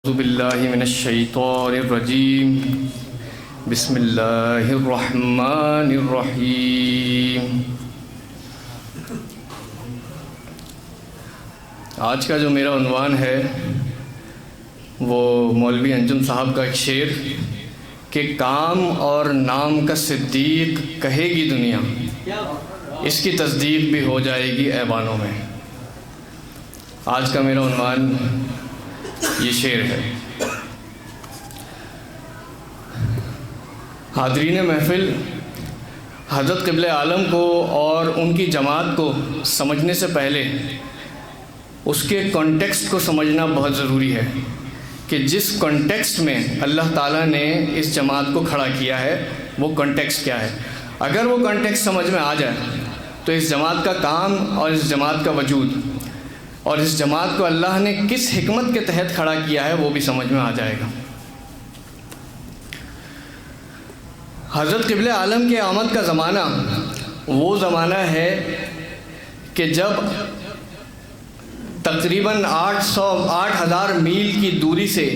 اعوذ باللہ من الشیطان الرجیم بسم اللہ الرحمن الرحیم۔ آج کا جو میرا عنوان ہے وہ مولوی انجم صاحب کا ایک شعر کہ کام اور نام کا صدیق کہے گی دنیا، اس کی تصدیق بھی ہو جائے گی ایوانوں میں۔ آج کا میرا عنوان یہ شعر ہے۔ حاضرین محفل، حضرت قبلہ عالم کو اور ان کی جماعت کو سمجھنے سے پہلے اس کے کانٹیکسٹ کو سمجھنا بہت ضروری ہے کہ جس کانٹیکسٹ میں اللہ تعالیٰ نے اس جماعت کو کھڑا کیا ہے وہ کانٹیکسٹ کیا ہے۔ اگر وہ کانٹیکسٹ سمجھ میں آ جائے تو اس جماعت کا کام اور اس جماعت کا وجود اور اس جماعت کو اللہ نے کس حکمت کے تحت کھڑا کیا ہے وہ بھی سمجھ میں آ جائے گا۔ حضرت قبلہ عالم کے آمد کا زمانہ وہ زمانہ ہے کہ جب تقریباً 8,000 میل کی دوری سے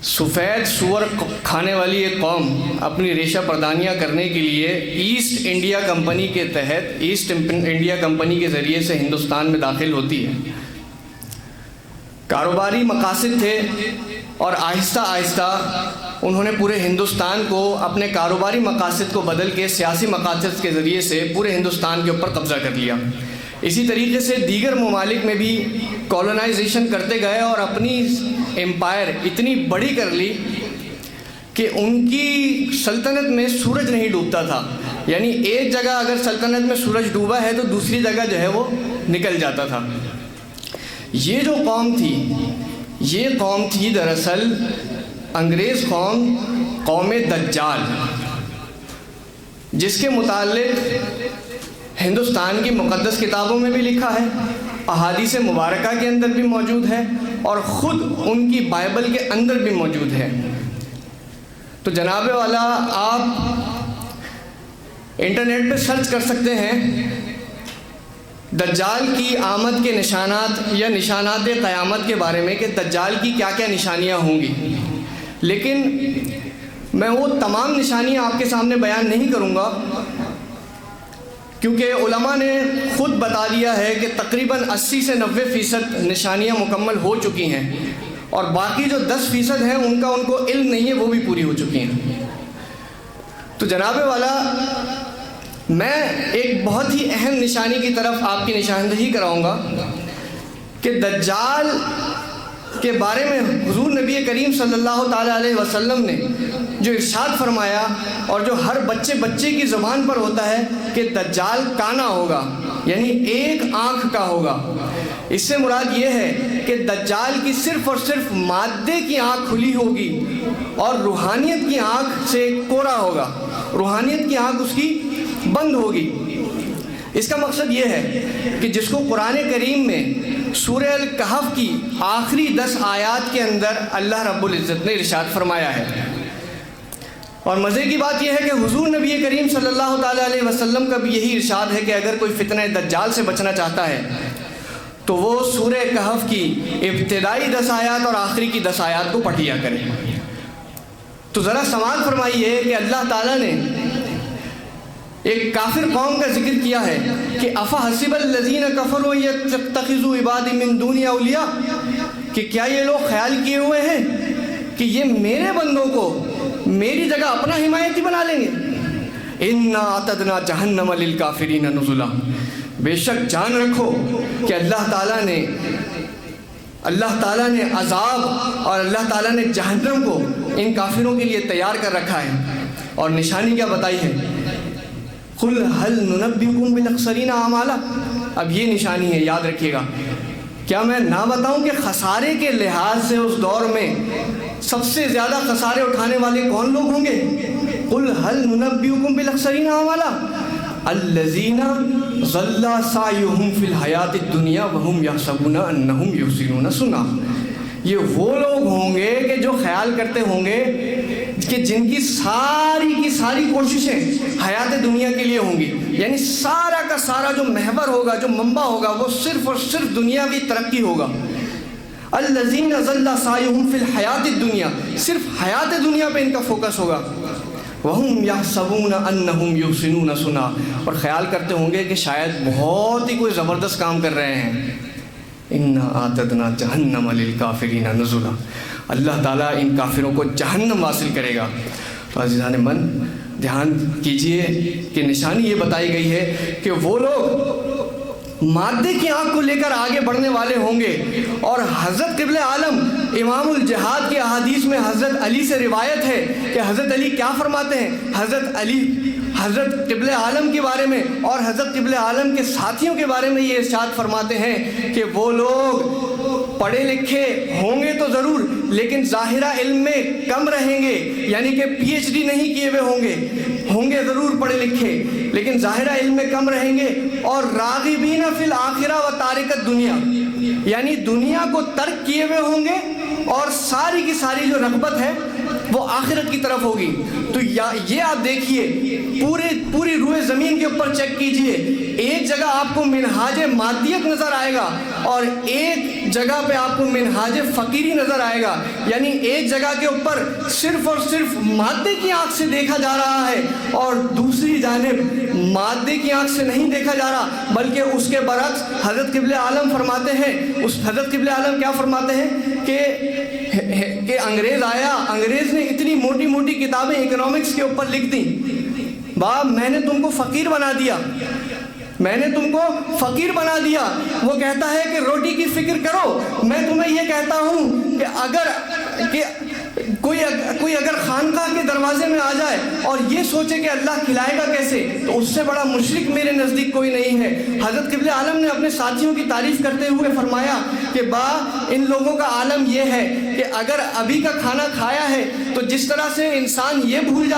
سفید سور کھانے والی ایک قوم اپنی ریشہ پردانیاں کرنے کے لیے ایسٹ انڈیا کمپنی کے تحت ایسٹ انڈیا کمپنی کے ذریعے سے ہندوستان میں داخل ہوتی ہے۔ کاروباری مقاصد تھے اور آہستہ آہستہ انہوں نے پورے ہندوستان کو اپنے کاروباری مقاصد کو بدل کے سیاسی مقاصد کے ذریعے سے پورے ہندوستان کے اوپر قبضہ کر لیا۔ اسی طریقے سے دیگر ممالک میں بھی کالونائزیشن کرتے گئے اور اپنی امپائر اتنی بڑی کر لی کہ ان کی سلطنت میں سورج نہیں ڈوبتا تھا، یعنی ایک جگہ اگر سلطنت میں سورج ڈوبا ہے تو دوسری جگہ جو ہے وہ نکل جاتا تھا۔ یہ جو قوم تھی یہ قوم تھی دراصل انگریز قوم دجال، جس کے متعلق ہندوستان کی مقدس کتابوں میں بھی لکھا ہے، احادیث مبارکہ کے اندر بھی موجود ہے اور خود ان کی بائبل کے اندر بھی موجود ہے۔ تو جناب والا آپ انٹرنیٹ پہ سرچ کر سکتے ہیں دجال کی آمد کے نشانات یا نشانات قیامت کے بارے میں کہ دجال کی کیا کیا نشانیاں ہوں گی، لیکن میں وہ تمام نشانیاں آپ کے سامنے بیان نہیں کروں گا کیونکہ علماء نے خود بتا دیا ہے کہ تقریباً 80 سے 90% نشانیاں مکمل ہو چکی ہیں اور باقی جو 10% ہیں ان کو علم نہیں ہے، وہ بھی پوری ہو چکی ہیں۔ تو جناب والا میں ایک بہت ہی اہم نشانی کی طرف آپ کی نشاندہی کراؤں گا کہ دجال کے بارے میں حضور نبی کریم صلی اللہ تعالیٰ علیہ وسلم نے جو ارشاد فرمایا اور جو ہر بچے کی زبان پر ہوتا ہے کہ دجال کانا ہوگا، یعنی ایک آنکھ کا ہوگا۔ اس سے مراد یہ ہے کہ دجال کی صرف اور صرف مادے کی آنکھ کھلی ہوگی اور روحانیت کی آنکھ سے کورا ہوگا، روحانیت کی آنکھ اس کی بند ہوگی۔ اس کا مقصد یہ ہے کہ جس کو قرآن کریم میں سورہ الکہف کی آخری 10 آیات کے اندر اللہ رب العزت نے ارشاد فرمایا ہے، اور مزے کی بات یہ ہے کہ حضور نبی کریم صلی اللہ تعالیٰ علیہ وسلم کا بھی یہی ارشاد ہے کہ اگر کوئی فتنہ دجال سے بچنا چاہتا ہے تو وہ سورہ کہف کی ابتدائی 10 آیات اور آخری کی 10 آیات کو پڑھ لیا کرے۔ تو ذرا سماعت فرمائیے کہ اللہ تعالیٰ نے ایک کافر قوم کا ذکر کیا ہے کہ افحسب الذین کفروا یتخذوا عبادی من دونی اولیاء، کہ کیا یہ لوگ خیال کیے ہوئے ہیں کہ یہ میرے بندوں کو میری جگہ اپنا حمایتی بنا لیں گے۔ انا اعتدنا جہنم للکافرین نزلا، بے شک جان رکھو کہ اللہ تعالیٰ نے عذاب اور اللہ تعالیٰ نے جہنم کو ان کافروں کے لیے تیار کر رکھا ہے۔ اور نشانی کیا بتائی ہے؟ قل هل ننبئکم بالاخسرین اعمالا۔ اب یہ نشانی ہے، یاد رکھیے گا۔ کیا میں نہ بتاؤں کہ خسارے کے لحاظ سے اس دور میں سب سے زیادہ خسارے اٹھانے والے کون لوگ ہوں گے؟ قل هل ننبئکم بالاخسرین اعمالا الذین ضل سعیہم فی الحیاۃ الدنیا وہم یحسبون انہم یحسنون صنعا۔ یہ وہ لوگ ہوں گے کہ جو خیال کرتے ہوں گے کہ جن کی ساری کوششیں حیات دنیا کے لیے ہوں گی، یعنی سارا کا سارا جو محور ہوگا، جو منبع ہوگا، وہ صرف اور صرف دنیاوی ترقی ہوگا۔ الذین ظل سعیہم فی الحیات الدنیا، صرف حیات دنیا پہ ان کا فوکس ہوگا. وَهُمْ يَحْسَبُونَ أَنَّهُمْ يُحْسِنُونَ صُنْعًا، اور خیال کرتے ہوں گے کہ شاید بہت ہی کوئی زبردست کام کر رہے ہیں. اِنَّا أَعْتَدْنَا جَهَنَّمَ لِلْكَافِرِينَ نُزُلًا، اللہ تعالیٰ ان کافروں کو جہنم حاصل کرے گا. تو عزیزان من، دھیان کیجئے کہ نشانی یہ بتائی گئی ہے کہ وہ لوگ مادے کی آنکھ کو لے کر آگے بڑھنے والے ہوں گے. اور حضرت قبلہ عالم امام الجہاد کی احادیث میں حضرت علی سے روایت ہے کہ حضرت علی کیا فرماتے ہیں. حضرت قبلہ عالم کے بارے میں اور حضرت قبلہ عالم کے ساتھیوں کے بارے میں یہ ارشاد فرماتے ہیں کہ وہ لوگ پڑھے لکھے ہوں گے تو ضرور، لیکن ظاہرہ علم میں کم رہیں گے، یعنی کہ پی ایچ ڈی نہیں کیے ہوئے ہوں گے ضرور پڑھے لکھے، لیکن ظاہرہ علم میں کم رہیں گے. اور راغبین فی الآخرہ و تارک دنیا، یعنی دنیا کو ترک کیے ہوئے ہوں گے اور ساری کی ساری جو رغبت ہے وہ آخرت کی طرف ہوگی. تو یہ آپ دیکھیے، پوری روئے زمین کے اوپر چیک کیجئے، ایک جگہ آپ کو منہاج مادیت نظر آئے گا اور ایک جگہ پہ آپ کو منہاج فقیری نظر آئے گا. یعنی ایک جگہ کے اوپر صرف اور صرف مادے کی آنکھ سے دیکھا جا رہا ہے اور دوسری جانب مادے کی آنکھ سے نہیں دیکھا جا رہا، بلکہ اس کے برعکس حضرت قبلہ عالم فرماتے ہیں، حضرت قبلہ عالم کیا فرماتے ہیں کہ انگریز آیا، انگریز نے اتنی موٹی موٹی کتابیں اکنامکس کے اوپر لکھ دیں، باپ میں نے تم کو فقیر بنا دیا، میں نے تم کو فقیر بنا دیا. وہ کہتا ہے کہ روٹی کی فکر کرو، میں تمہیں یہ کہتا ہوں کہ کوئی اگر خانقاہ کے دروازے میں آ جائے اور یہ سوچے کہ اللہ کھلائے گا کیسے، تو اس سے بڑا مشرک میرے نزدیک کوئی نہیں ہے. حضرت قبلہ عالم نے اپنے ساتھیوں کی تعریف کرتے ہوئے فرمایا کہ ان لوگوں کا عالم یہ ہے کہ اگر ابھی کا کھانا کھایا ہے تو جس طرح سے انسان یہ بھول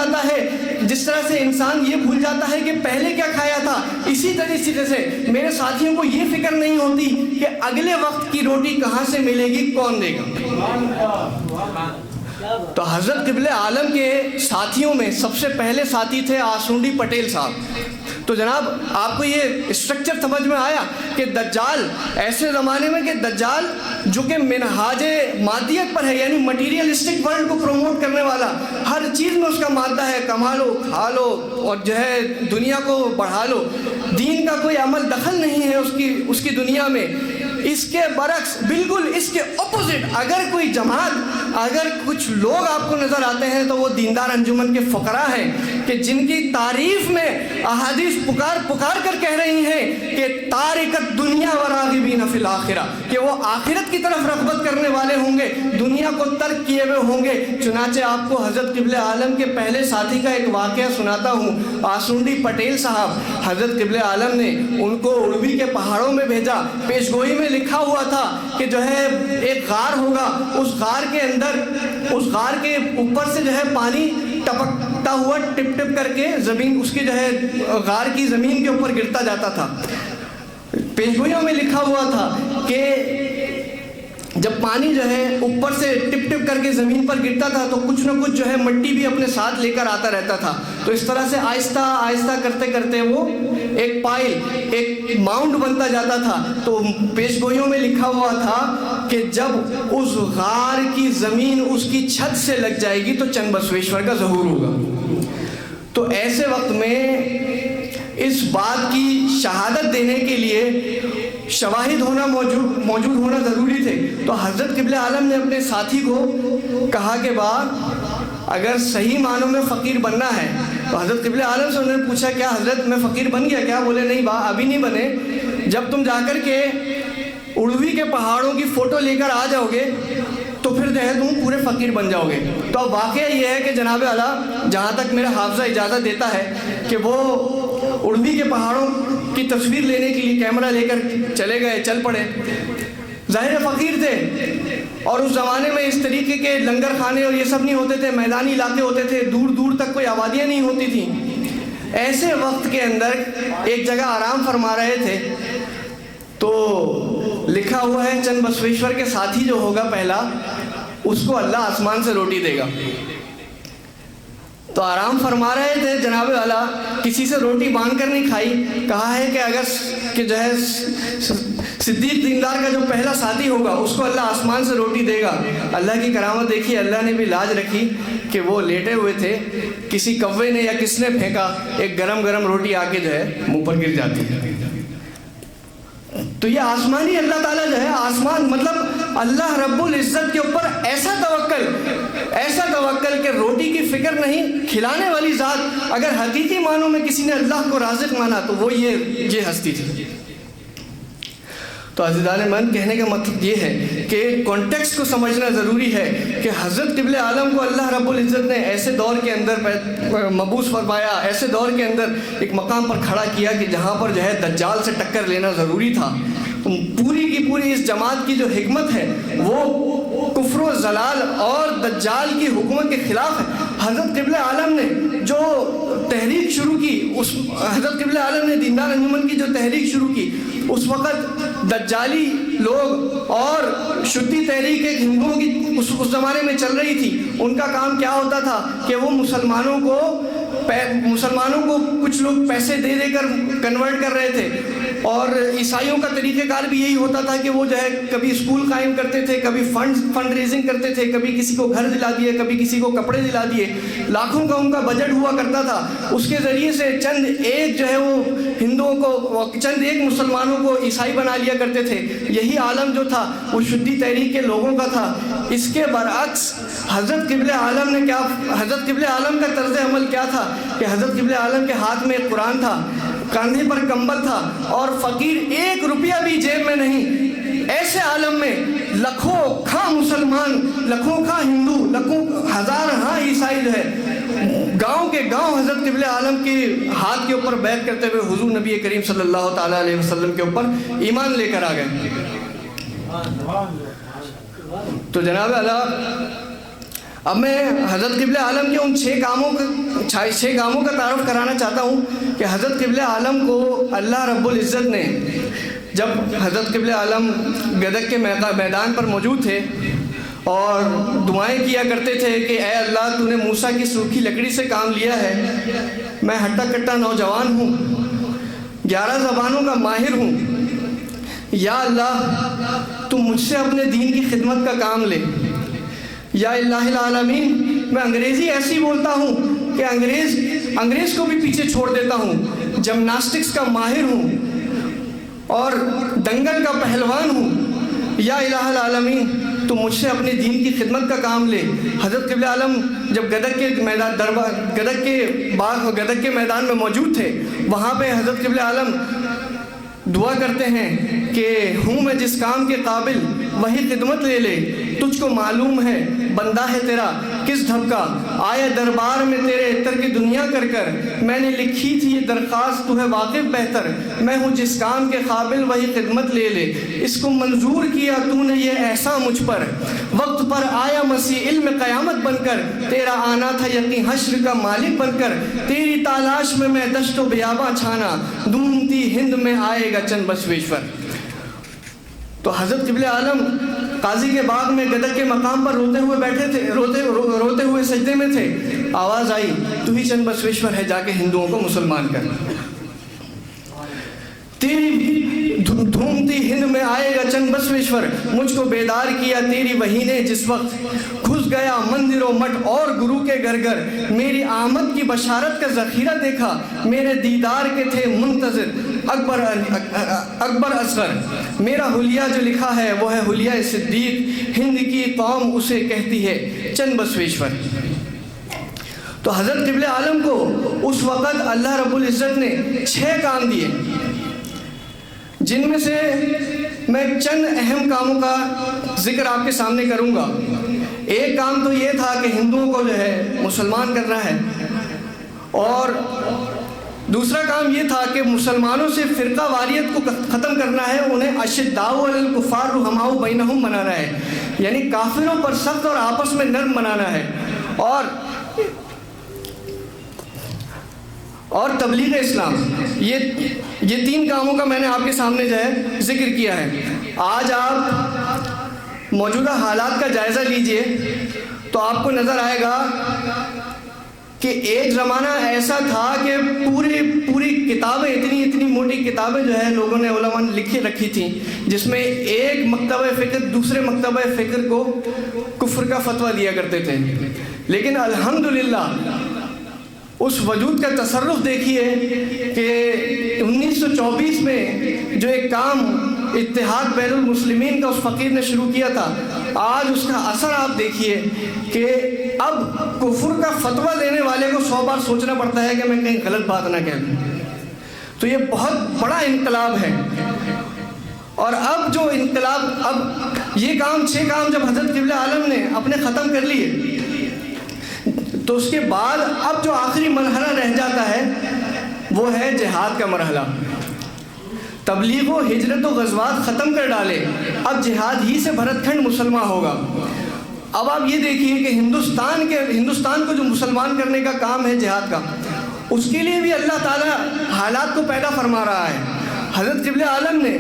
جاتا ہے کہ پہلے کیا کھایا تھا، اسی طرح سے میرے ساتھیوں کو یہ فکر نہیں ہوتی کہ اگلے وقت کی روٹی کہاں سے ملے گی، کون دے گا. تو حضرت قبلہ عالم کے ساتھیوں میں سب سے پہلے ساتھی تھے آسونڈی پٹیل صاحب. تو جناب آپ کو یہ اسٹرکچر سمجھ میں آیا کہ دجال ایسے زمانے میں کہ دجال جو کہ منہاج مادیت پر ہے، یعنی مٹیریلسٹک ورلڈ کو پروموٹ کرنے والا، ہر چیز میں اس کا مادہ ہے، کما لو کھا لو اور جو ہے دنیا کو بڑھا لو، دین کا کوئی عمل دخل نہیں ہے اس کی دنیا میں. اس کے برعکس بالکل اس کے اپوزٹ اگر کوئی جماعت، اگر کچھ لوگ آپ کو نظر آتے ہیں تو وہ دیندار انجمن کے فقراء ہیں کہ جن کی تعریف میں احادیث پکار کر کہہ رہی ہیں کہ تارکت دنیا و راغبین فی الآخرہ، کہ وہ آخرت کی طرف رغبت کرنے والے ہوں گے، دنیا کو ترک کیے ہوئے ہوں گے. چنانچہ آپ کو حضرت قبلہ عالم کے پہلے ساتھی کا ایک واقعہ سناتا ہوں. آسونڈی پٹیل صاحب، حضرت قبلہ عالم نے ان کو اڑوی کے پہاڑوں میں بھیجا. پیش گوئی میں لکھا ہوا تھا کہ جو ہے ایک غار ہوگا، اس غار کے اندر، اس غار کے اوپر سے جو ہے پانی ٹپکتا ہوا ٹپ ٹپ کر کے زمین، اس کی جو ہے غار کی زمین کے اوپر گرتا جاتا تھا. پیش گوئیوں میں لکھا ہوا تھا کہ جب پانی جو ہے اوپر سے ٹپ ٹپ کر کے زمین پر گرتا تھا تو کچھ نہ کچھ جو ہے مٹی بھی اپنے ساتھ لے کر آتا رہتا تھا. تو اس طرح سے آہستہ آہستہ کرتے کرتے وہ ایک پائل، ایک ماؤنٹ بنتا جاتا تھا. تو پیش گوئیوں میں لکھا ہوا تھا کہ جب اس غار کی زمین اس کی چھت سے لگ جائے گی تو چند بسویشور کا ظہور ہوگا. تو ایسے وقت میں اس بات کی شہادت دینے کے لیے شواہد ہونا موجود ہونا ضروری تھے. تو حضرت قبلہ عالم نے اپنے ساتھی کو کہا کہ اگر صحیح معنوں میں فقیر بننا ہے تو حضرت قبلہ عالم سے انہوں نے پوچھا کیا حضرت میں فقیر بن گیا کیا؟ بولے نہیں ابھی نہیں بنے، جب تم جا کر کے اڑوی کے پہاڑوں کی فوٹو لے کر آ جاؤ گے تو پھر جو ہے تم پورے فقیر بن جاؤ گے. تو اب واقعہ یہ ہے کہ جناب اعلیٰ جہاں تک میرا حافظہ اجازت دیتا ہے کہ وہ اڑوی کے پہاڑوں کی تصویر لینے کے لیے کیمرہ لے کر چلے گئے، چل پڑے. ظاہر فقیر تھے اور اس زمانے میں اس طریقے کے لنگر خانے اور یہ سب نہیں ہوتے تھے، میدانی علاقے ہوتے تھے، دور دور تک کوئی آبادیاں نہیں ہوتی تھیں. ایسے وقت کے اندر ایک جگہ آرام فرما رہے تھے تو لکھا ہوا ہے چند بسویشور کے ساتھی جو ہوگا پہلا، اس کو اللہ آسمان سے روٹی دے گا. تو آرام فرما رہے تھے جناب والا، کسی سے روٹی مانگ کر نہیں کھائی. کہا ہے کہ اگر کہ جو ہے صدیق دیندار کا جو پہلا ساتھی ہوگا اس کو اللہ آسمان سے روٹی دے گا. اللہ کی کرامت دیکھیے, اللہ نے بھی لاج رکھی کہ وہ لیٹے ہوئے تھے, کسی کوے نے یا کس نے پھینکا, ایک گرم گرم روٹی آ کے جو ہے منہ پر گر جاتی ہے. تو یہ آسمانی اللہ تعالیٰ جو ہے, آسمان مطلب اللہ رب العزت کے اوپر ایسا توکل کہ روٹی کی فکر نہیں, کھلانے والی ذات. اگر حقیقی معنوں میں کسی نے اللہ کو رازق مانا تو وہ یہ ہستی تھی. تو عزیزان من, کہنے کا مطلب یہ ہے کہ کانٹیکسٹ کو سمجھنا ضروری ہے کہ حضرت قبلہ عالم کو اللہ رب العزت نے ایسے دور کے اندر مبعوث فرمایا, ایسے دور کے اندر ایک مقام پر کھڑا کیا کہ جہاں پر جو ہے دجال سے ٹکر لینا ضروری تھا. پوری کی پوری اس جماعت کی جو حکمت ہے وہ کفر و ضلال اور دجال کی حکومت کے خلاف ہے. حضرت قبلہ عالم نے جو تحریک شروع کی, حضرت قبلہ عالم نے دیندار انجمن کی جو تحریک شروع کی, اس وقت دجالی لوگ اور شدی تحریک ایک ہندوؤں کی اس زمانے میں چل رہی تھی. ان کا کام کیا ہوتا تھا کہ وہ مسلمانوں کو کچھ لوگ پیسے دے کر کنورٹ کر رہے تھے, اور عیسائیوں کا طریقہ کار بھی یہی ہوتا تھا کہ وہ جو ہے کبھی اسکول قائم کرتے تھے, کبھی فنڈ ریزنگ کرتے تھے, کبھی کسی کو گھر دلا دیے, کبھی کسی کو کپڑے دلا دیے. لاکھوں کا ان کا بجٹ ہوا کرتا تھا. اس کے ذریعے سے چند ایک جو ہے وہ ہندوؤں کو, چند ایک مسلمانوں کو عیسائی بنا لیا کرتے تھے. یہی عالم جو تھا وہ شدی تحریک کے لوگوں کا تھا. اس کے برعکس حضرت قبلہ عالم کا طرز عمل کیا تھا کہ حضرت قبلہ عالم کے ہاتھ میں ایک قرآن تھا, کاندھے پر کمبل تھا, اور فقیر 1 روپیہ بھی جیب میں نہیں. ایسے عالم میں لکھوں خواہ مسلمان, لکھوں خواہ ہندو, لکھوں ہزار ہاں عیسائی جو ہے گاؤں کے گاؤں حضرت قبلہ عالم کے ہاتھ کے اوپر بیعت کرتے ہوئے حضور نبی کریم صلی اللہ تعالیٰ علیہ وسلم کے اوپر ایمان لے کر آ گئے. تو جناب اللہ, اب میں حضرت قبلہ عالم کے ان 6 کاموں کا تعارف کرانا چاہتا ہوں کہ حضرت قبلہ عالم کو اللہ رب العزت نے, جب حضرت قبلہ عالم گدک کے میدان پر موجود تھے اور دعائیں کیا کرتے تھے کہ اے اللہ تو نے موسیٰ کی سوکھی لکڑی سے کام لیا ہے, میں ہٹا کٹا نوجوان ہوں, 11 زبانوں کا ماہر ہوں, یا اللہ تو مجھ سے اپنے دین کی خدمت کا کام لے. یا الہ العالمین, میں انگریزی ایسی بولتا ہوں کہ انگریز کو بھی پیچھے چھوڑ دیتا ہوں, جمناسٹکس کا ماہر ہوں اور دنگل کا پہلوان ہوں. یا الہ العالمین تو مجھ سے اپنے دین کی خدمت کا کام لے. حضرت قبلہ عالم جب گدک کے میدان میں موجود تھے, وہاں پہ حضرت قبلہ عالم دعا کرتے ہیں کہ ہوں میں جس کام کے قابل وہی خدمت لے لے, تجھ کو معلوم ہے بندہ ہے تیرا کس دھب کا, آیا دربار میں تیرے اتر کی دنیا کر کر, میں نے لکھی تھی یہ درخواست تو ہے واقف بہتر, میں ہوں جس کام کے قابل وہی خدمت لے لے, اس کو منظور کیا تو نے یہ ایسا مجھ پر, وقت پر آیا مسیح علم قیامت بن کر, تیرا آنا تھا یقین حشر کا مالک بن کر, تیری تالاش میں میں دشت و بیاباں چھانا, ڈھونڈتی ہند میں آئے گا چند بسویشور. تو حضرت قبلہ عالم قاضی کے باغ میں گدک کے مقام پر روتے ہوئے بیٹھے تھے, روتے ہوئے سجدے میں تھے. آواز آئی تو ہی چند بسویشور ہے, جا کے ہندوؤں کو مسلمان کر. تیری ڈھونڈتی ہند میں آئے گا چند بسویشور, مجھ کو بیدار کیا تیری وحی نے جس وقت, گھس گیا مندر و مٹھ اور گرو کے گھر گھر, میری آمد کی بشارت کا ذخیرہ دیکھا, میرے دیدار کے تھے منتظر اکبر اصغر, میرا حلیہ جو لکھا ہے وہ ہے حلیہ صدیق, ہند کی قوم اسے کہتی ہے چند بسویشور. تو حضرت قبلہ عالم کو اس وقت اللہ رب العزت نے 6 کام دیے, جن میں سے میں چند اہم کاموں کا ذکر آپ کے سامنے کروں گا. ایک کام تو یہ تھا کہ ہندوؤں کو جو ہے مسلمان کرنا ہے, اور دوسرا کام یہ تھا کہ مسلمانوں سے فرقہ واریت کو ختم کرنا ہے, انہیں اشداء علی الکفار رحماء بینہم بنانا ہے, یعنی کافروں پر سخت اور آپس میں نرم بنانا ہے, اور تبلیغ اسلام. یہ 3 کاموں کا میں نے آپ کے سامنے جو ہے ذکر کیا ہے. آج آپ موجودہ حالات کا جائزہ لیجئے تو آپ کو نظر آئے گا کہ ایک زمانہ ایسا تھا کہ پوری کتابیں اتنی موٹی کتابیں جو ہے لوگوں نے علماء نے لکھی رکھی تھیں، جس میں ایک مکتبہ فکر دوسرے مکتبہ فکر کو کفر کا فتویٰ دیا کرتے تھے. لیکن الحمدللہ اس وجود کا تصرف دیکھیے کہ 1924 میں جو ایک کام اتحاد بین المسلمین کا اس فقیر نے شروع کیا تھا، آج اس کا اثر آپ دیکھیے کہ اب کفر کا فتویٰ دینے والے کو 100 بار سوچنا پڑتا ہے کہ میں کہیں غلط بات نہ کہہ دوں. تو یہ بہت بڑا انقلاب ہے. اور اب جو انقلاب، اب یہ کام 6 کام جب حضرت قبلہ عالم نے اپنے ختم کر لیے، تو اس کے بعد اب جو آخری مرحلہ رہ جاتا ہے وہ ہے جہاد کا مرحلہ. تبلیغ و ہجرت و غزوات ختم کر ڈالے، اب جہاد ہی سے بھرت کھنڈ مسلمان ہوگا. اب آپ یہ دیکھیے کہ ہندوستان کو جو مسلمان کرنے کا کام ہے جہاد کا، اس کے لیے بھی اللہ تعالیٰ حالات کو پیدا فرما رہا ہے. حضرت قبلہ عالم نے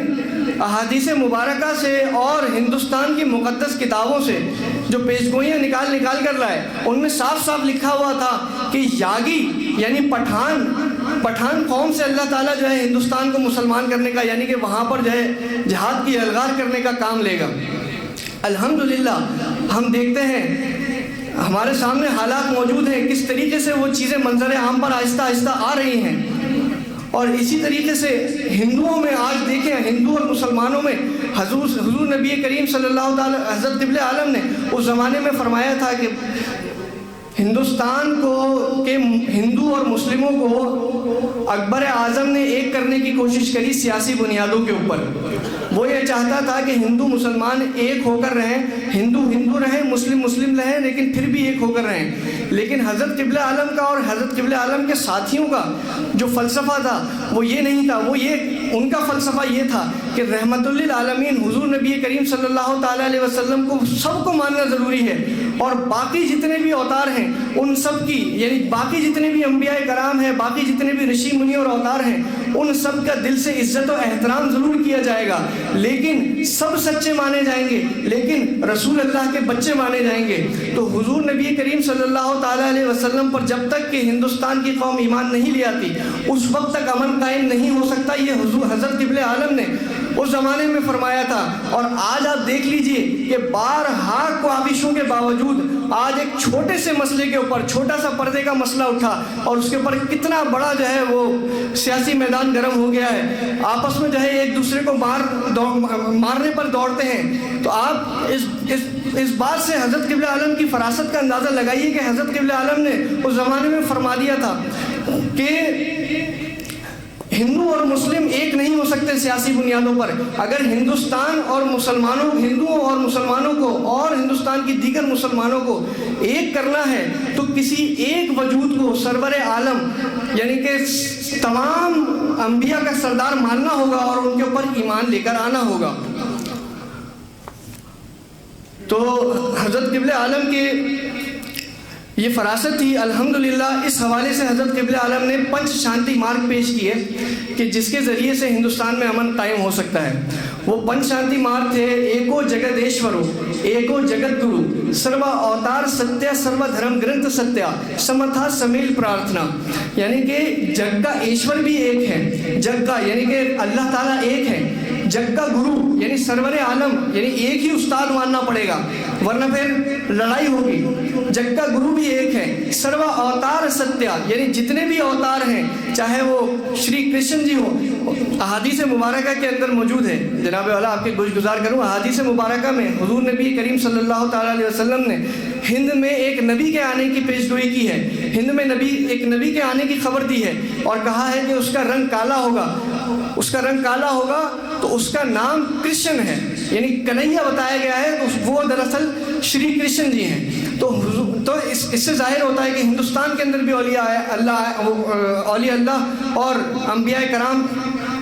احادیث مبارکہ سے اور ہندوستان کی مقدس کتابوں سے جو پیش گوئیاں نکال کر لائے، ان میں صاف صاف لکھا ہوا تھا کہ یاگی یعنی پٹھان قوم سے اللہ تعالیٰ جو ہے ہندوستان کو مسلمان کرنے کا، یعنی کہ وہاں پر جو ہے جہاد کی الغار کرنے کا کام لے گا. الحمدللہ ہم دیکھتے ہیں ہمارے سامنے حالات موجود ہیں، کس طریقے سے وہ چیزیں منظر عام پر آہستہ آہستہ آ رہی ہیں. اور اسی طریقے سے ہندوؤں میں آج دیکھیں، ہندو اور مسلمانوں میں حضور نبی کریم صلی اللہ تعالی حضرت قبلہ عالم نے اس زمانے میں فرمایا تھا کہ ہندوستان کو کہ ہندو اور مسلموں کو اکبر اعظم نے ایک کرنے کی کوشش کری سیاسی بنیادوں کے اوپر. وہ یہ چاہتا تھا کہ ہندو مسلمان ایک ہو کر رہیں، ہندو رہیں، مسلم رہیں، لیکن پھر بھی ایک ہو کر رہیں. لیکن حضرت قبلہ عالم کا اور حضرت قبلہ عالم کے ساتھیوں کا جو فلسفہ تھا وہ یہ نہیں تھا. ان کا فلسفہ یہ تھا کہ رحمت للعالمین حضور نبی کریم صلی اللہ تعالیٰ علیہ وسلم کو سب کو ماننا ضروری ہے، اور باقی جتنے بھی اوتار ہیں ان سب کی، یعنی باقی جتنے بھی انبیاء کرام ہیں، باقی جتنے بھی رشی منی اور اوتار ہیں، ان سب کا دل سے عزت و احترام ضرور کیا جائے گا، لیکن سب سچے مانے جائیں گے، لیکن رسول اللہ کے بچے مانے جائیں گے. تو حضور نبی کریم صلی اللہ تعالیٰ علیہ وسلم پر جب تک کہ ہندوستان کی قوم ایمان نہیں لے آتی، اس وقت تک امن قائم نہیں ہو سکتا. یہ حضرت قبلہ عالم نے اس زمانے میں فرمایا تھا. اور آج آپ دیکھ لیجئے کہ بارہا کوابشوں کے باوجود آج ایک چھوٹے سے مسئلے کے اوپر، چھوٹا سا پردے کا مسئلہ اٹھا اور اس کے اوپر کتنا بڑا جو ہے وہ سیاسی میدان گرم ہو گیا ہے. آپس میں جو ہے ایک دوسرے کو مارنے پر دوڑتے ہیں. تو آپ اس بات سے حضرت قبلہ عالم کی فراست کا اندازہ لگائیے کہ حضرت قبلہ عالم نے اس زمانے میں فرما دیا تھا کہ ہندو اور مسلم ایک نہیں ہو سکتے سیاسی بنیادوں پر. اگر ہندوستان اور ہندوؤں اور مسلمانوں کو اور ہندوستان کی دیگر مسلمانوں کو ایک کرنا ہے تو کسی ایک وجود کو سرور عالم یعنی کہ تمام انبیاء کا سردار ماننا ہوگا اور ان کے اوپر ایمان لے کر آنا ہوگا. تو حضرت قبلہ عالم کے یہ فراست تھی. الحمدللہ اس حوالے سے حضرت قبلہ عالم نے 5 شانتی مارگ پیش کیے کہ جس کے ذریعے سے ہندوستان میں امن قائم ہو سکتا ہے. وہ 5 شانتی مارگ تھے: ایکو جگدیشورو، ایکو جگت گرو، سروا اوتار ستیہ، سروا دھرم گرنتھ ستیہ، سمتھا سمیل پرارتھنا. یعنی کہ جگ کا ایشور بھی ایک ہے، جگ کا یعنی کہ اللہ تعالیٰ ایک ہے، جگ کا گرو یعنی سرور عالم یعنی ایک ہی استاد ماننا پڑے گا ورنہ پھر لڑائی ہوگی. جگ کا گرو بھی ایک ہے. سروا اوتار ستیہ یعنی جتنے بھی اوتار ہیں، چاہے وہ شری کرشن جی ہو، احادیث مبارکہ کے اندر موجود ہے. جناب والا آپ کے گزار کروں، احادیث مبارکہ میں حضور نبی کریم صلی اللہ تعالیٰ علیہ وسلم نے ہند میں ایک نبی کے آنے کی پیش گوئی کی ہے. ہند میں ایک نبی کے آنے کی خبر دی ہے اور کہا ہے کہ اس کا رنگ کالا ہوگا. اس کا رنگ کالا ہوگا تو اس کا نام کرشن ہے، یعنی کنہیا بتایا گیا ہے. وہ دراصل شری کرشن جی ہیں. تو اس سے ظاہر ہوتا ہے کہ ہندوستان کے اندر بھی اولیاء اللہ اور انبیاء کرام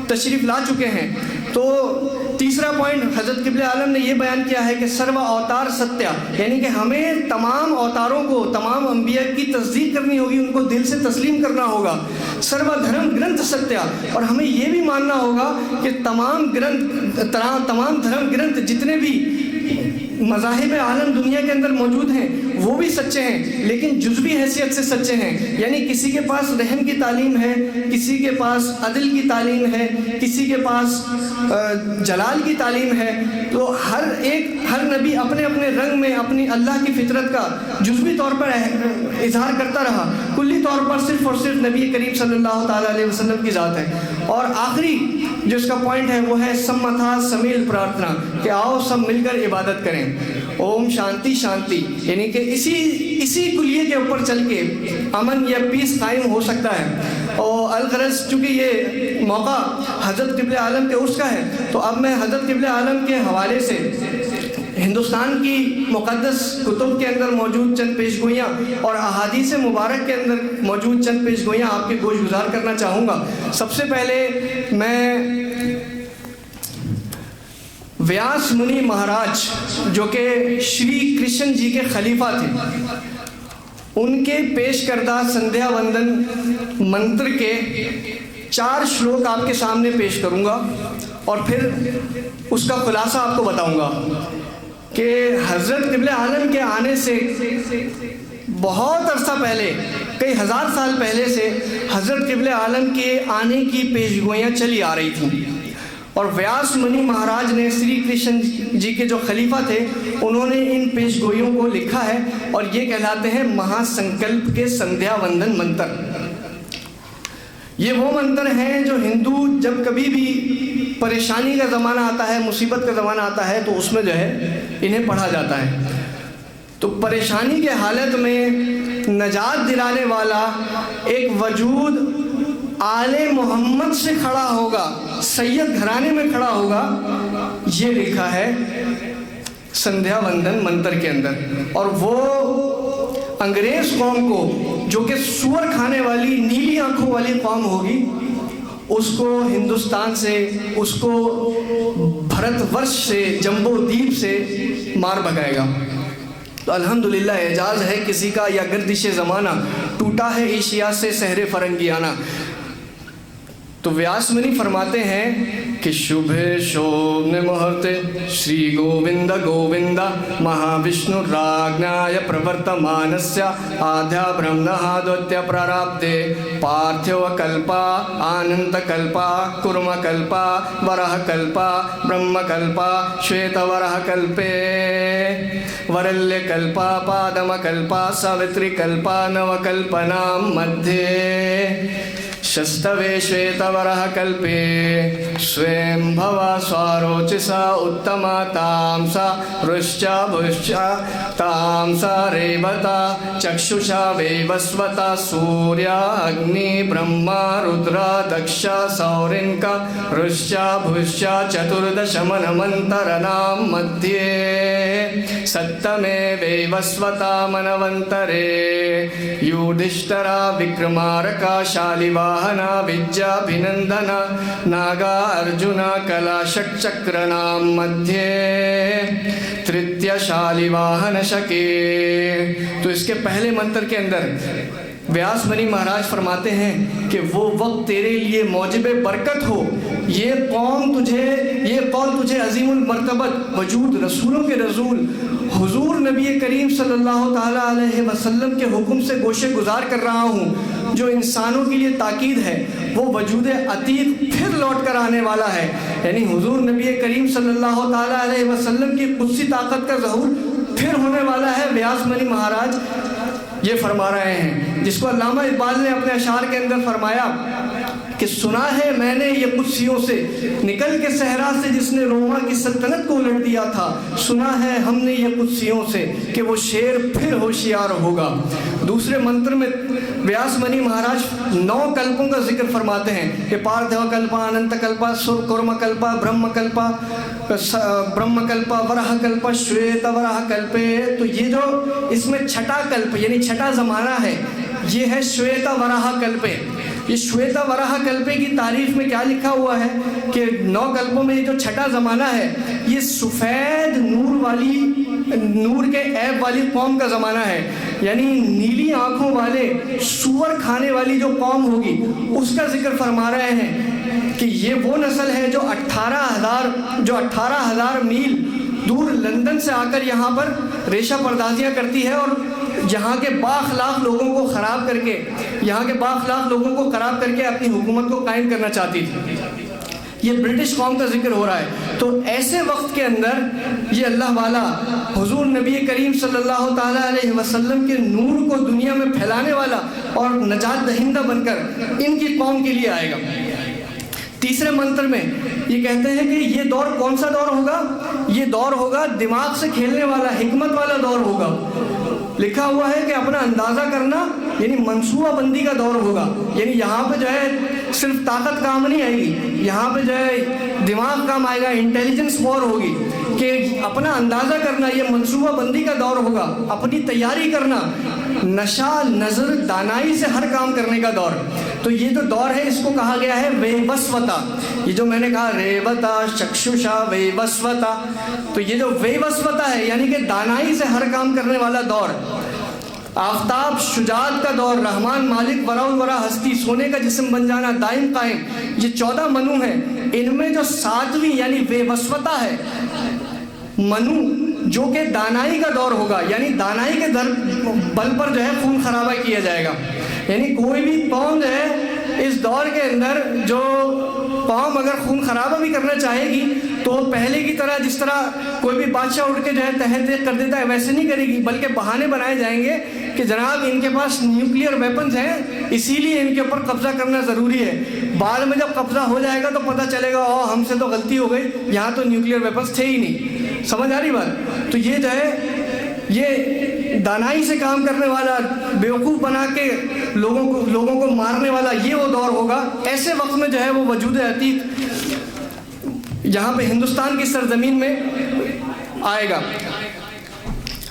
تشریف لا چکے ہیں. تو تیسرا پوائنٹ حضرت قبلہ عالم نے یہ بیان کیا ہے کہ سروا اوتار ستیہ یعنی کہ ہمیں تمام اوتاروں کو، تمام انبیاء کی تصدیق کرنی ہوگی، ان کو دل سے تسلیم کرنا ہوگا. سروا دھرم گرنتھ ستیہ، اور ہمیں یہ بھی ماننا ہوگا کہ تمام دھرم گرنتھ جتنے بھی مذاہب عالم دنیا کے اندر موجود ہیں وہ بھی سچے ہیں، لیکن جزوی حیثیت سے سچے ہیں، یعنی کسی کے پاس رحم کی تعلیم ہے، کسی کے پاس عدل کی تعلیم ہے، کسی کے پاس جلال کی تعلیم ہے، تو ہر نبی اپنے اپنے رنگ میں اپنی اللہ کی فطرت کا جزوی طور پر اظہار کرتا رہا، کلی طور پر صرف اور صرف نبی کریم صلی اللہ تعالیٰ علیہ وسلم کی ذات ہے۔ اور آخری جو اس کا پوائنٹ ہے وہ ہے سمتھا سمیل پرارتھنا، کہ آؤ سب مل کر عبادت کریں، اوم شانتی شانتی، یعنی کہ اسی کلیے کے اوپر چل کے امن یا پیس قائم ہو سکتا ہے۔ اور الغرض چونکہ یہ موقع حضرت قبلہ عالم کے عرس کا ہے، تو اب میں حضرت قبلہ عالم کے حوالے سے ہندوستان کی مقدس کتب کے اندر موجود چند پیش گوئیاں اور احادیث مبارک کے اندر موجود چند پیش گوئیاں آپ کے گوش گزار کرنا چاہوں گا۔ سب سے پہلے میں ویاس منی مہاراج جو کہ شری کرشن جی کے خلیفہ تھے، ان کے پیش کردہ سندھیا وندن منتر کے 4 شلوک آپ کے سامنے پیش کروں گا اور پھر اس کا خلاصہ آپ کو بتاؤں گا کہ حضرت قبلہ عالم کے آنے سے بہت عرصہ پہلے، کئی ہزار سال پہلے سے حضرت قبلہ عالم کے آنے کی پیشگوئیاں چلی آ رہی تھیں، اور ویاس منی مہاراج نے شری کرشن جی کے جو خلیفہ تھے انہوں نے ان پیش گوئیوں کو لکھا ہے، اور یہ کہلاتے ہیں مہا سنکلپ کے سندھیا وندن منتر۔ یہ وہ منتر ہیں جو ہندو جب کبھی بھی پریشانی کا زمانہ آتا ہے، مصیبت کا زمانہ آتا ہے، تو اس میں جو ہے انہیں پڑھا جاتا ہے۔ تو پریشانی کے حالت میں نجات دلانے والا ایک وجود آل محمد سے کھڑا ہوگا، سید گھرانے میں کھڑا ہوگا، یہ لکھا ہے سندھیا وندن منتر کے اندر۔ اور وہ انگریز قوم کو جو کہ سور کھانے والی نیلی آنکھوں والی قوم ہوگی، اس کو ہندوستان سے، اس کو بھرت ورش سے، جمبو دیپ سے مار بھگائے گا۔ تو الحمدللہ اعجاز ہے کسی کا یا گردش زمانہ، ٹوٹا ہے ایشیا سے سحر فرنگیانہ۔ تو ویاس منی فرماتے ہیں کہ شبھے شوبھنے مہرتے شری گووند گووند مہا وشنو راجنایا پرورتمانسیا آدھیا برہمنہ دوتیا پراراپتے پارتھیو کلپا آنند کلپا کرم کلپا ورہ کلپا برہم کلپا شویت ورہ کلپے ورلیہ کلپا پادم کلپا ساوتری کلپا نو کلپنام مدھے شستوے شویتورہ کلپے سویم بھوا سواروچسا اتما تامسا رشچا بھشچا تامسا ریبتا چکشوشا ویوسوتا سوریا اگنی برہما رودرا دکشا سورنکا رشچا بھشچا چتردش منمنترنام مدھیے ستمے ویوسوتا منونترے یودھشٹرا وکرمارکا شالیوا وجابھینندنا ناگا ارجنا کلاشٹ چکرنام مدھیے ترتیہ شالی واہن شکے۔ تو اس کے پہلے منتر کے اندر ویاس منی مہاراج فرماتے ہیں کہ وہ وقت تیرے لیے موجب برکت ہو، یہ قول تجھے عظیم المرتبت وجود رسولوں کے رسول حضور نبی کریم صلی اللہ تعالیٰ علیہ وسلم کے حکم سے گوشے گزار کر رہا ہوں، جو انسانوں کے لیے تاکید ہے، وہ وجود عتیق پھر لوٹ کر آنے والا ہے، یعنی حضور نبی کریم صلی اللہ تعالیٰ علیہ وسلم کی قدسی طاقت کا ظہور پھر ہونے والا ہے۔ ویاس منی مہاراج یہ فرما رہے ہیں، جس کو علامہ اقبال نے اپنے اشعار کے اندر فرمایا کہ سنا ہے میں نے یہ قدسیوں سے نکل کے صحرا سے جس نے روما کی سلطنت کو الٹ دیا تھا، سنا ہے ہم نے یہ قدسیوں سے کہ وہ شیر پھر ہوشیار ہوگا۔ دوسرے منتر میں ویاس منی مہاراج 9 کلپوں کا ذکر فرماتے ہیں کہ پاردھو کلپا اننت کلپا سر کرم کلپا برہم کلپا ورہ کلپا شویت ورہ کلپے۔ تو یہ جو اس میں چھٹا کلپ یعنی چھٹا زمانہ ہے، یہ ہے شویتا ورہ کلپے۔ یہ شویتا ورہ کلپے کی تعریف میں کیا لکھا ہوا ہے کہ 9 کلپوں میں یہ جو چھٹا زمانہ ہے، یہ سفید نور کے عیب والی قوم کا زمانہ ہے، یعنی نیلی آنکھوں والے سور کھانے والی جو قوم ہوگی اس کا ذکر فرما رہے ہیں کہ یہ وہ نسل ہے جو 18,000 میل دور لندن سے آ کر یہاں پر ریشہ پردازیاں کرتی ہے اور یہاں کے بااخلاق لوگوں کو خراب کر کے اپنی حکومت کو قائم کرنا چاہتی تھی۔ یہ برٹش قوم کا ذکر ہو رہا ہے۔ تو ایسے وقت کے اندر یہ اللہ والا حضور نبی کریم صلی اللہ تعالیٰ علیہ وسلم کے نور کو دنیا میں پھیلانے والا اور نجات دہندہ بن کر ان کی قوم کے لیے آئے گا۔ تیسرے منتر میں یہ کہتے ہیں کہ یہ دور کون سا دور ہوگا؟ یہ دور ہوگا دماغ سے کھیلنے والا، حکمت والا دور ہوگا۔ لکھا ہوا ہے کہ اپنا اندازہ کرنا یعنی منصوبہ بندی کا دور ہوگا۔ یعنی یہاں پہ جو ہے صرف طاقت کام نہیں آئے گی، یہاں پہ جو ہے دماغ کام آئے گا، انٹیلیجنس پاور ہوگی کہ اپنا اندازہ کرنا، یہ منصوبہ بندی کا دور ہوگا، اپنی تیاری کرنا، نشہ نظر دانائی سے ہر کام کرنے کا دور۔ تو یہ جو دور ہے اس کو کہا گیا ہے ویوسوتا۔ یہ جو میں نے کہا ریوتا چکشوشا ویوسوتا، تو یہ جو ویوسوتا ہے یعنی کہ دانائی سے ہر کام کرنے والا دور، آفتاب شجاعت کا دور، رحمان مالک ورا الورا ہستی، سونے کا جسم بن جانا، دائم قائم، یہ 14 منو ہیں۔ ان میں جو 7ویں یعنی ویوسوتا ہے، منو جو کہ دانائی کا دور ہوگا، یعنی دانائی کے بل پر جو ہے خون خرابہ کیا جائے گا۔ یعنی کوئی بھی قوم جو ہے اس دور کے اندر، جو قوم اگر خون خرابہ بھی کرنا چاہے گی تو پہلے کی طرح جس طرح کوئی بھی بادشاہ اٹھ کے جو ہے تحت کر دیتا ہے ویسے نہیں کرے گی، بلکہ بہانے بنائے جائیں گے کہ جناب ان کے پاس نیوکلیئر ویپنز ہیں، اسی لیے ان کے اوپر قبضہ کرنا ضروری ہے۔ بعد میں جب قبضہ ہو جائے گا تو پتہ چلے گا ہم سے تو غلطی ہو گئی، یہاں تو نیوکلیئر ویپنز تھے ہی نہیں۔ سمجھ آ رہی بات؟ تو یہ جو ہے یہ دانائی سے کام کرنے والا، بیوقوف بنا کے لوگوں کو مارنے والا، یہ وہ دور ہوگا۔ ایسے وقت میں جو ہے وہ وجود عتیق یہاں پہ ہندوستان کی سرزمین میں آئے گا،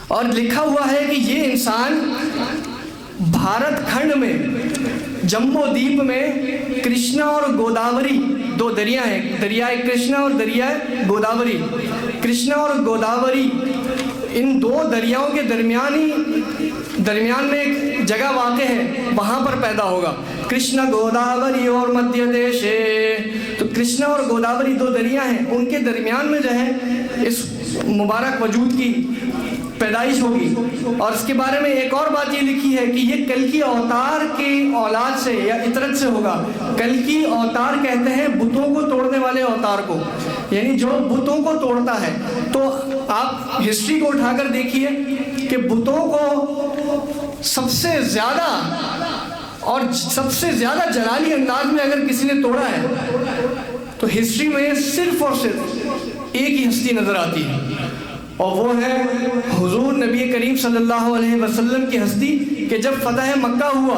اور لکھا ہوا ہے کہ یہ انسان بھارت کھنڈ میں جمبو دیپ میں کرشنا اور گوداوری 2 دریا ہیں، دریائے کرشنا اور دریائے گوداوری۔ کرشنا اور گوداوری ان 2 دریاؤں کے درمیان میں ایک جگہ واقع ہے، وہاں پر پیدا ہوگا۔ کرشنا گوداوری اور مدھیہ دیش ہے، تو کرشنا اور گوداوری 2 دریا ہیں، ان کے درمیان میں جو ہے اس مبارک وجود کی پیدائش ہوگی۔ اور اس کے بارے میں ایک اور بات یہ لکھی ہے کہ یہ کلکی اوتار کی اولاد سے یا اطرت سے ہوگا۔ کلکی اوتار کہتے ہیں بتوں کو توڑنے والے اوتار کو، یعنی جو بتوں کو توڑتا ہے۔ تو آپ ہسٹری کو اٹھا کر دیکھیے کہ بتوں کو سب سے زیادہ جلالی انداز میں اگر کسی نے توڑا ہے تو ہسٹری میں صرف اور صرف ایک ہی ہستی نظر آتی ہے، اور وہ ہے حضور نبی کریم صلی اللہ علیہ وسلم کی ہستی، کہ جب فتح مکہ ہوا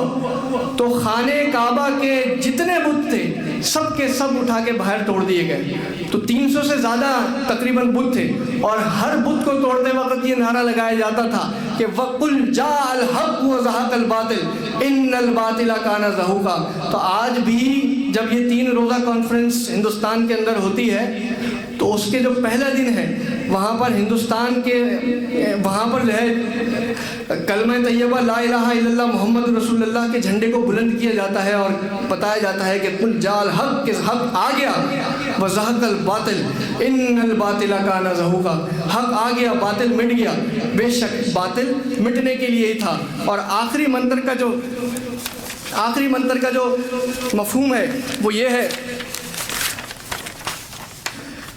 تو خانہ کعبہ کے جتنے بت تھے سب کے سب اٹھا کے باہر توڑ دیے گئے۔ تو 300 سے زیادہ تقریباً بت تھے، اور ہر بت کو توڑتے وقت یہ نعرہ لگایا جاتا تھا کہ وَقُلْ جَاءَ الْحَقُّ وَزَهَقَ الْبَاطِلُ إِنَّ الْبَاطِلَ كَانَ زَهُوقًا۔ تو آج بھی جب یہ 3 روزہ کانفرنس ہندوستان کے اندر ہوتی ہے تو اس کے جو پہلا دن ہے وہاں پر ہندوستان کے وہاں پر جو ہے کلمہ طیبہ لا الہ الا اللہ محمد رسول اللہ کے جھنڈے کو بلند کیا جاتا ہے، اور بتایا جاتا ہے کہ قل جاء الحق، کہ حق آ گیا، وزہق الباطل ان الباطل کان زہوقا، حق آ گیا باطل مٹ گیا۔ بے شک باطل مٹنے کے لیے ہی تھا۔ اور آخری منتر کا جو مفہوم ہے وہ یہ ہے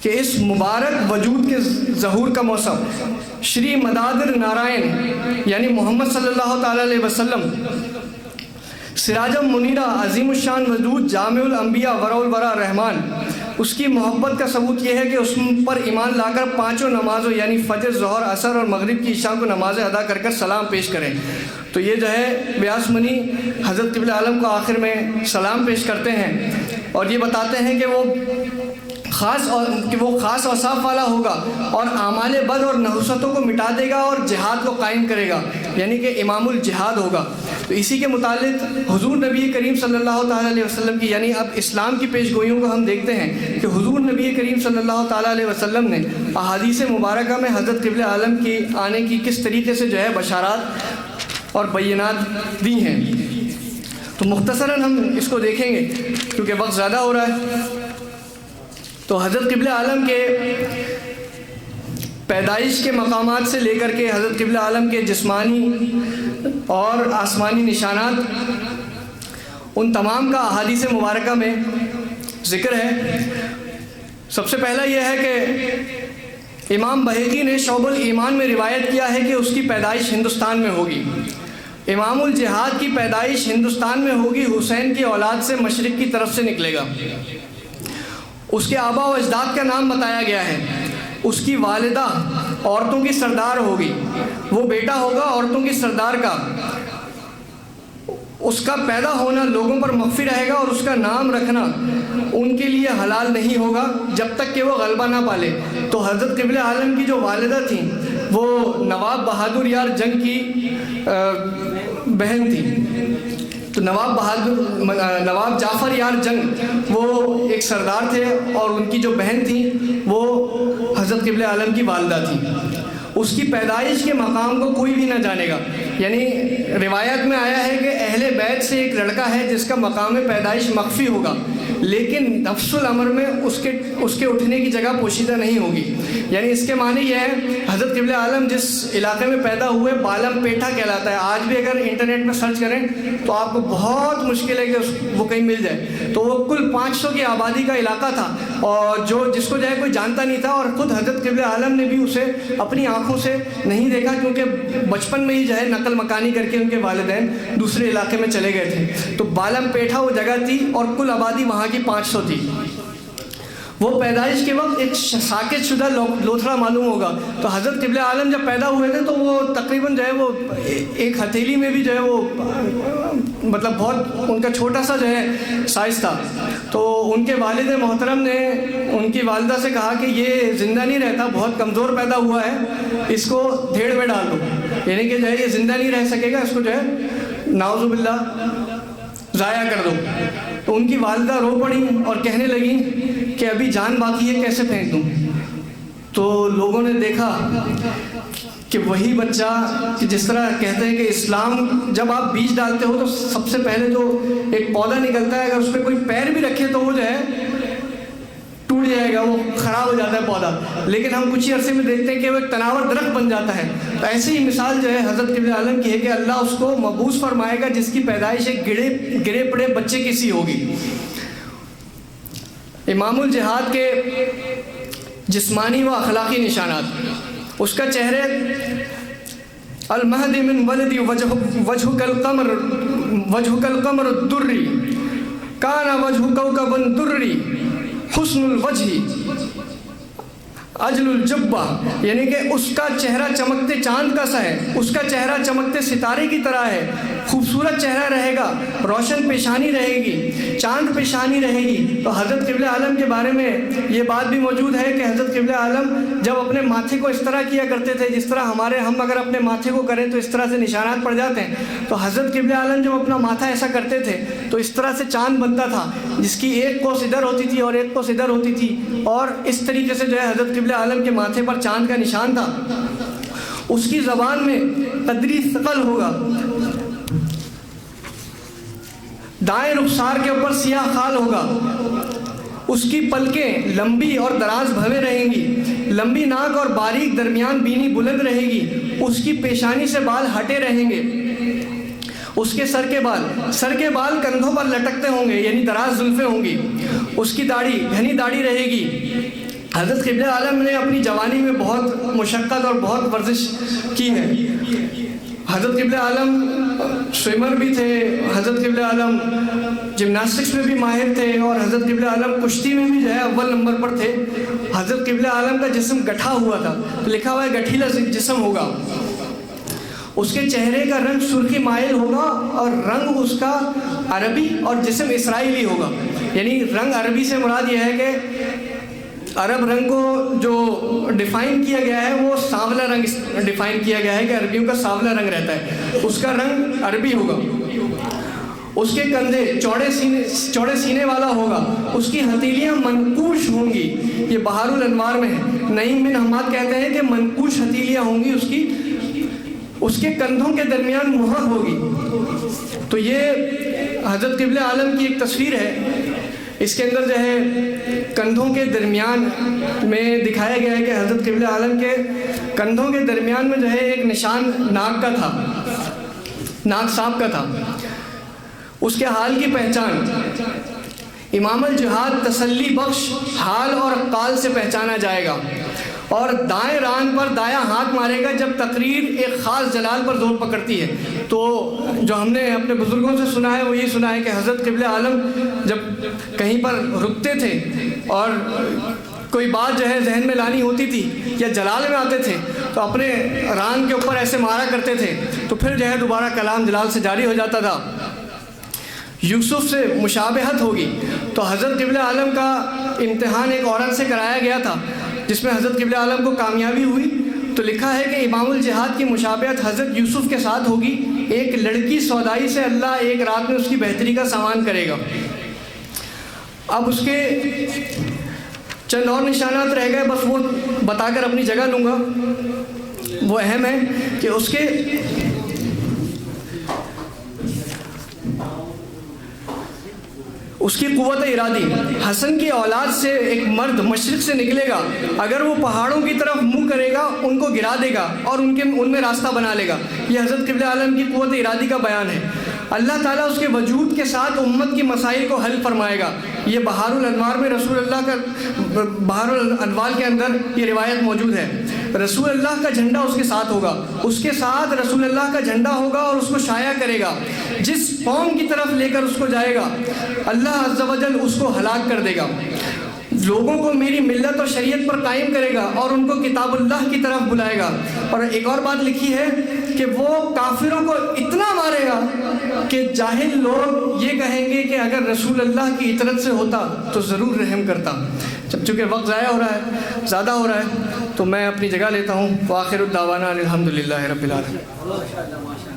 کہ اس مبارک وجود کے ظہور کا موسم شری مدادر نارائن یعنی محمد صلی اللہ تعالیٰ علیہ وسلم، سراجم منیرہ عظیم الشان وجود جامع الانبیاء ورا الورا رحمان، اس کی محبت کا ثبوت یہ ہے کہ اس پر ایمان لا کر 5 نمازوں یعنی فجر، ظہر، عصر اور مغرب کی عشاء کو نمازیں ادا کر کر سلام پیش کریں۔ تو یہ جو ہے بیاس منی حضرت قبلہ عالم کو آخر میں سلام پیش کرتے ہیں، اور یہ بتاتے ہیں کہ وہ خاص اوصاف والا ہوگا اور اعمال بد اور نحوستوں کو مٹا دے گا اور جہاد کو قائم کرے گا، یعنی کہ امام الجہاد ہوگا۔ تو اسی کے متعلق حضور نبی کریم صلی اللہ تعالیٰ علیہ وسلم کی یعنی اب اسلام کی پیش گوئیوں کو ہم دیکھتے ہیں کہ حضور نبی کریم صلی اللہ تعالیٰ علیہ وسلم نے احادیث مبارکہ میں حضرت قبلہ عالم کی آنے کی کس طریقے سے جو ہے بشارات اور بینات دی ہیں۔ تو مختصراً ہم اس کو دیکھیں گے کیونکہ وقت زیادہ ہو رہا ہے۔ تو حضرت قبلہ عالم کے پیدائش کے مقامات سے لے کر کے حضرت قبلہ عالم کے جسمانی اور آسمانی نشانات، ان تمام کا احادیث مبارکہ میں ذکر ہے۔ سب سے پہلا یہ ہے کہ امام بہقی نے شعب الایمان میں روایت کیا ہے کہ اس کی پیدائش ہندوستان میں ہوگی۔ امام الجہاد کی پیدائش ہندوستان میں ہوگی، حسین کی اولاد سے مشرق کی طرف سے نکلے گا۔ اس کے آبا و اجداد کا نام بتایا گیا ہے۔ اس کی والدہ عورتوں کی سردار ہوگی، وہ بیٹا ہوگا عورتوں کی سردار کا۔ اس کا پیدا ہونا لوگوں پر مخفی رہے گا اور اس کا نام رکھنا ان کے لیے حلال نہیں ہوگا جب تک کہ وہ غلبہ نہ پالے۔ تو حضرت قبلہ عالم کی جو والدہ تھیں وہ نواب بہادر یار جنگ کی بہن تھی۔ تو نواب جعفر یار جنگ وہ ایک سردار تھے اور ان کی جو بہن تھیں وہ حضرت قبلہ عالم کی والدہ تھیں۔ اس کی پیدائش کے مقام کو کوئی بھی نہ جانے گا، یعنی روایت میں آیا ہے کہ اہل بیت سے ایک لڑکا ہے جس کا مقام پیدائش مخفی ہوگا، لیکن نفس الامر میں اس کے اٹھنے کی جگہ پوشیدہ نہیں ہوگی۔ یعنی اس کے معنی یہ ہے حضرت قبلہ عالم جس علاقے میں پیدا ہوئے بالم پیٹھا کہلاتا ہے۔ آج بھی اگر انٹرنیٹ میں سرچ کریں تو آپ کو بہت مشکل ہے کہ وہ کہیں مل جائے۔ تو وہ کل 500 کی آبادی کا علاقہ تھا اور جس کو جو ہے کوئی جانتا نہیں تھا، اور خود حضرت قبلہ عالم نے بھی اسے اپنی آنکھوں سے نہیں دیکھا کیونکہ بچپن میں ہی جو ہے نقل مکانی کر کے ان کے والدین دوسرے علاقے میں چلے گئے تھے۔ تو بالم پیٹھا وہ جگہ تھی اور کل آبادی وہاں کی 500 تھی۔ وہ پیدائش کے وقت ایک ساکت شدہ لوتھڑا معلوم ہوگا۔ تو حضرت قبلہ عالم جب پیدا ہوئے تھے تو وہ تقریباً جو ہے وہ ایک ہتھیلی میں بھی جو ہے وہ مطلب بہت ان کا چھوٹا سا جو ہے سائز تھا۔ تو ان کے والد محترم نے ان کی والدہ سے کہا کہ یہ زندہ نہیں رہتا، بہت کمزور پیدا ہوا ہے، اس کو دھیڑ میں ڈال دو، یعنی کہ جو ہے یہ زندہ نہیں رہ سکے گا، اس کو جو ہے نعوذ باللہ ضائع کر دو۔ تو ان کی والدہ رو پڑی اور کہنے لگیں کہ ابھی جان باقی ہے، کیسے پھینک دوں؟ تو لوگوں نے دیکھا کہ وہی بچہ کہ جس طرح کہتے ہیں کہ اسلام جب آپ بیج ڈالتے ہو تو سب سے پہلے جو ایک پودا نکلتا ہے، اگر اس پہ کوئی پیر بھی رکھے تو وہ جو ہے ٹوٹ جائے گا، وہ خراب ہو جاتا ہے پودا، لیکن ہم کچھ ہی عرصے میں دیکھتے ہیں کہ وہ ایک تناور درخت بن جاتا ہے۔ تو ایسی ہی مثال جو ہے حضرت قبلہ عالم کی ہے کہ اللہ اس کو مبعوث فرمائے گا جس کی پیدائش ایک گرے پڑے بچے کی سی ہوگی۔ امام الجہاد کے جسمانی و اخلاقی نشانات، اس کا چہرے المہدی من ولدی وجہک القمر الدری کانا وجہ کوکب دری حسن الوجہ اجل الجبہ، یعنی کہ اس کا چہرہ چمکتے چاند کا سا ہے، اس کا چہرہ چمکتے ستارے کی طرح ہے، خوبصورت چہرہ رہے گا، روشن پیشانی رہے گی، چاند پیشانی رہے گی۔ تو حضرت قبلہ عالم کے بارے میں یہ بات بھی موجود ہے کہ حضرت قبلہ عالم جب اپنے ماتھے کو اس طرح کیا کرتے تھے جس طرح ہم اگر اپنے ماتھے کو کریں تو اس طرح سے نشانات پڑ جاتے ہیں، تو حضرت قبلہ عالم جب اپنا ماتھا ایسا کرتے تھے تو اس طرح سے چاند بنتا تھا جس کی ایک کوس ادھر ہوتی تھی اور ایک کوس ادھر ہوتی تھی، اور اس طریقے سے جو ہے حضرت قبلہ عالم کے ماتھے پر چاند کا نشان تھا۔ اس کی زبان میں قدری ثقل ہوگا، دائیں رخسار کے اوپر سیاہ خال ہوگا، اس کی پلکیں لمبی اور دراز بھویں رہیں گی، لمبی ناک اور باریک درمیان بینی بلند رہے گی، اس کی پیشانی سے بال ہٹے رہیں گے، اس کے سر کے بال کندھوں پر لٹکتے ہوں گے، یعنی دراز زلفیں ہوں گی، اس کی داڑھی گھنی داڑھی رہے گی۔ حضرت قبلہ عالم نے اپنی جوانی میں بہت مشقت اور بہت ورزش کی ہے۔ حضرت قبلہ عالم سوئمر بھی تھے، حضرت قبلہ عالم جمناسٹکس میں بھی ماہر تھے، اور حضرت قبلہ عالم کشتی میں بھی جو ہے اول نمبر پر تھے۔ حضرت قبلہ عالم کا جسم گٹھا ہوا تھا، لکھا ہوا ہے گٹھیلا جسم ہوگا، اس کے چہرے کا رنگ سرخی مائل ہوگا اور رنگ اس کا عربی اور جسم اسرائیلی ہوگا۔ یعنی رنگ عربی سے مراد یہ ہے کہ عرب رنگ کو جو ڈیفائن کیا گیا ہے وہ سانولا رنگ ڈیفائن کیا گیا ہے کہ عربیوں کا سانولا رنگ رہتا ہے، اس کا رنگ عربی ہوگا۔ اس کے کندھے چوڑے سینے والا ہوگا، اس کی ہتھیلیاں منقوش ہوں گی، یہ بہار الانوار میں ہے۔ نعیم بن حماد کہتے ہیں کہ منقوش ہتھیلیاں ہوں گی، اس کے کندھوں کے درمیان مہر ہوگی۔ تو یہ حضرت قبلہ عالم کی ایک تصویر ہے اس کے اندر جو ہے کندھوں کے درمیان میں دکھایا گیا ہے کہ حضرت قبلہ عالم کے کندھوں کے درمیان میں جو ہے ایک نشان ناک کا تھا، ناک سانپ کا تھا۔ اس کے حال کی پہچان امام الجہاد تسلی بخش حال اور قال سے پہچانا جائے گا، اور دائیں ران پر دایاں ہاتھ مارے گا جب تقریر ایک خاص جلال پر زور پکڑتی ہے۔ تو جو ہم نے اپنے بزرگوں سے سنا ہے وہ یہ سنا ہے کہ حضرت قبلہ عالم جب کہیں پر رکتے تھے اور کوئی بات جو ہے ذہن میں لانی ہوتی تھی یا جلال میں آتے تھے تو اپنے ران کے اوپر ایسے مارا کرتے تھے، تو پھر جو ہے دوبارہ کلام جلال سے جاری ہو جاتا تھا۔ یوسف سے مشابہت ہوگی، تو حضرت قبلہ عالم کا امتحان ایک عورت سے کرایا گیا تھا جس میں حضرت قبلہ عالم کو کامیابی ہوئی، تو لکھا ہے کہ امام الجہاد کی مشابہت حضرت یوسف کے ساتھ ہوگی۔ ایک لڑکی سودائی سے اللہ ایک رات میں اس کی بہتری کا سامان کرے گا۔ اب اس کے چند اور نشانات رہ گئے، بس وہ بتا کر اپنی جگہ لوں گا۔ وہ اہم ہے کہ اس کی قوت ارادی، حسن کی اولاد سے ایک مرد مشرق سے نکلے گا، اگر وہ پہاڑوں کی طرف منہ کرے گا ان کو گرا دے گا اور ان میں راستہ بنا لے گا۔ یہ حضرت قبلہ عالم کی قوت ارادی کا بیان ہے۔ اللہ تعالیٰ اس کے وجود کے ساتھ امت کی مسائل کو حل فرمائے گا۔ یہ بہار الانوار میں رسول اللہ کا بہار الانوار کے اندر یہ روایت موجود ہے۔ رسول اللہ کا جھنڈا اس کے ساتھ ہوگا، اس کے ساتھ رسول اللہ کا جھنڈا ہوگا اور اس کو شائع کرے گا۔ جس قوم کی طرف لے کر اس کو جائے گا اللہ عز و جل اس کو ہلاک کر دے گا۔ لوگوں کو میری ملت اور شریعت پر قائم کرے گا اور ان کو کتاب اللہ کی طرف بلائے گا۔ اور ایک اور بات لکھی ہے کہ وہ کافروں کو اتنا مارے گا کہ جاہل لوگ یہ کہیں گے کہ اگر رسول اللہ کی اطاعت سے ہوتا تو ضرور رحم کرتا۔ جب چونکہ وقت ضائع ہو رہا ہے، زیادہ ہو رہا ہے، تو میں اپنی جگہ لیتا ہوں۔ وآخر الدعوانا الحمدللہ رب العالمین۔